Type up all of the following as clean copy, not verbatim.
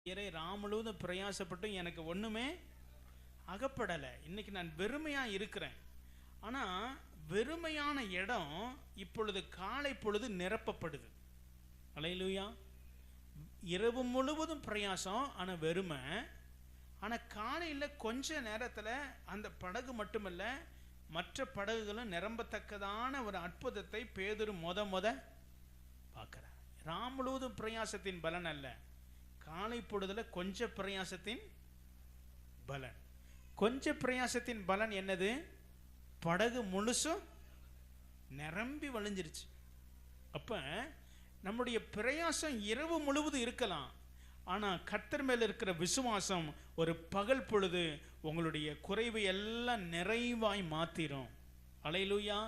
ராம் முழுவதும் பிரயாசப்பட்டு எனக்கு ஒண்ணுமே அகப்படலை. இன்னைக்கு நான் வெறுமையா இருக்கிறேன். ஆனா வெறுமையான இடம் இப்பொழுது காலை பொழுது நிரப்பப்படுது. அல்லேலூயா. இரவு முழுவதும் பிரயாசம், ஆனா வெறுமை. ஆனா காலையில் கொஞ்ச நேரத்தில் அந்த படகு மட்டுமல்ல, மற்ற படகுகளும் நிரம்பத்தக்கதான ஒரு அற்புதத்தை பேதுரு முத பார்க்கிறார். ராம் முழுவதும் பிரயாசத்தின் பலன் அல்ல, காலை பொழுதுல கொஞ்ச பிரயாசத்தின் பலன். கொஞ்ச பிரயாசத்தின் பலன் என்னது? படகு முழுசும் நிரம்பி வழிஞ்சிருச்சு. அப்ப நம்முடைய பிரயாசம் இரவு முழுவதும் இருக்கலாம், ஆனா கர்த்தர் மேல இருக்கிற விசுவாசம் ஒரு பகல் பொழுது உங்களுடைய குறைவு எல்லாம் நிறைவாய் மாத்திரும். அல்லேலூயா.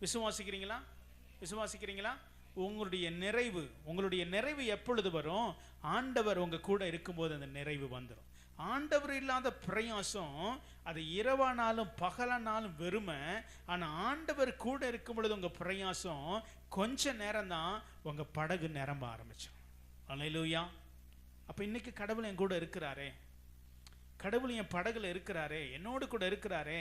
விசுவாசிக்கிறீங்களா? விசுவாசிக்கிறீங்களா? உங்களுடைய நிறைவு எப்பொழுது வரும்? ஆண்டவர் உங்க கூட இருக்கும்போது அந்த நிறைவு வந்துடும். ஆண்டவர் இல்லாத பிரயாசம் அது இரவானாலும் பகலானாலும் வெறுமை. ஆனா ஆண்டவர் கூட இருக்கும் பொழுது உங்க பிரயாசம் கொஞ்ச நேரம் தான், உங்க படகு நிரம்ப ஆரம்பிச்சிடும். அல்லேலூயா. அப்ப இன்னைக்கு கடவுள் என் கூட இருக்கிறாரே, கடவுள் என் படகுல இருக்கிறாரே, என்னோடு கூட இருக்கிறாரே,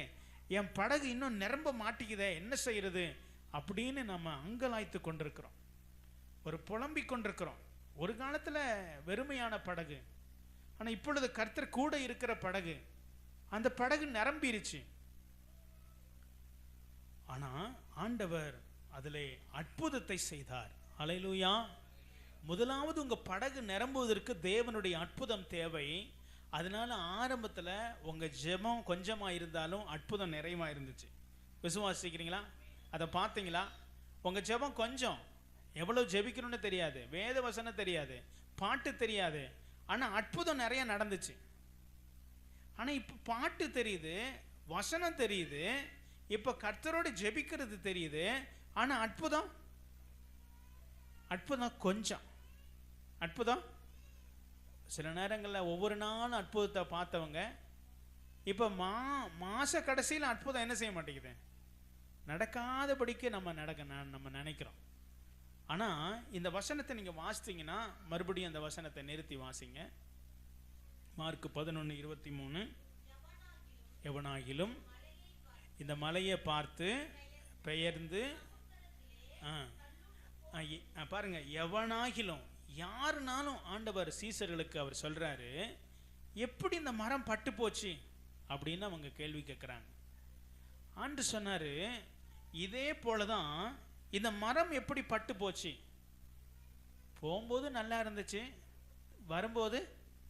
என் படகு இன்னும் நிரம்ப மாட்டிக்குதே, என்ன செய்யறது அப்படின்னு நம்ம அங்கலாய்த்து கொண்டிருக்கிறோம், ஒரு புலம்பிக் கொண்டிருக்கிறோம். ஒரு காலத்துல வெறுமையான படகு, ஆனா இப்பொழுது கர்த்தர் கூட இருக்கிற படகு, அந்த படகு நிரம்பிருச்சு. ஆனா ஆண்டவர் அதிலே அற்புதத்தை செய்தார். அல்லேலூயா. முதலாவது உங்க படகு நிரம்புவதற்கு தேவனுடைய அற்புதம் தேவை. அதனால ஆரம்பத்துல உங்க ஜெபம் கொஞ்சமா இருந்தாலும் அற்புதம் நிறைவா இருந்துச்சு. விசுவாசிக்கிறீங்களா? அதை பார்த்தீங்களா? உங்க ஜெபம் கொஞ்சம், எவ்வளவு ஜெபிக்கணும்னு தெரியாது, வேத வசனம் தெரியாது, பாட்டு தெரியாது, ஆனா அற்புதம் நிறைய நடந்துச்சு. ஆனா இப்ப பாட்டு தெரியுது, வசனம் தெரியுது, இப்ப கர்த்தரோடு ஜெபிக்கிறது தெரியுது, ஆனா அற்புதம் கொஞ்சம். அற்புதம் சில நேரங்களில் ஒவ்வொரு நாளும் அற்புதத்தை பார்த்தவங்க இப்ப மாச கடைசியில் அற்புதம் என்ன செய்ய மாட்டேங்குது, நடக்காதபடிக்கு நம்ம நினைக்கிறோம். ஆனா இந்த வசனத்தை நீங்க வாசித்தீங்கன்னா, மறுபடியும் அந்த வசனத்தை நிறுத்தி வாசிங்க. மார்க் 11:23. எவனாகிலும் இந்த மலையை பார்த்து பெயர்ந்து, பாருங்க, எவனாகிலும், யாருனாலும் ஆண்டவர் சீசர்களுக்கு அவர் சொல்றாரு, எப்படி இந்த மரம் பட்டு போச்சு அப்படின்னு அவங்க கேள்வி கேட்கிறாங்க. ஆண்டு சொன்னாரு, இதே போலதான் இந்த மரம் எப்படி பட்டு போச்சு, போகும்போது நல்லா இருந்துச்சு, வரும்போது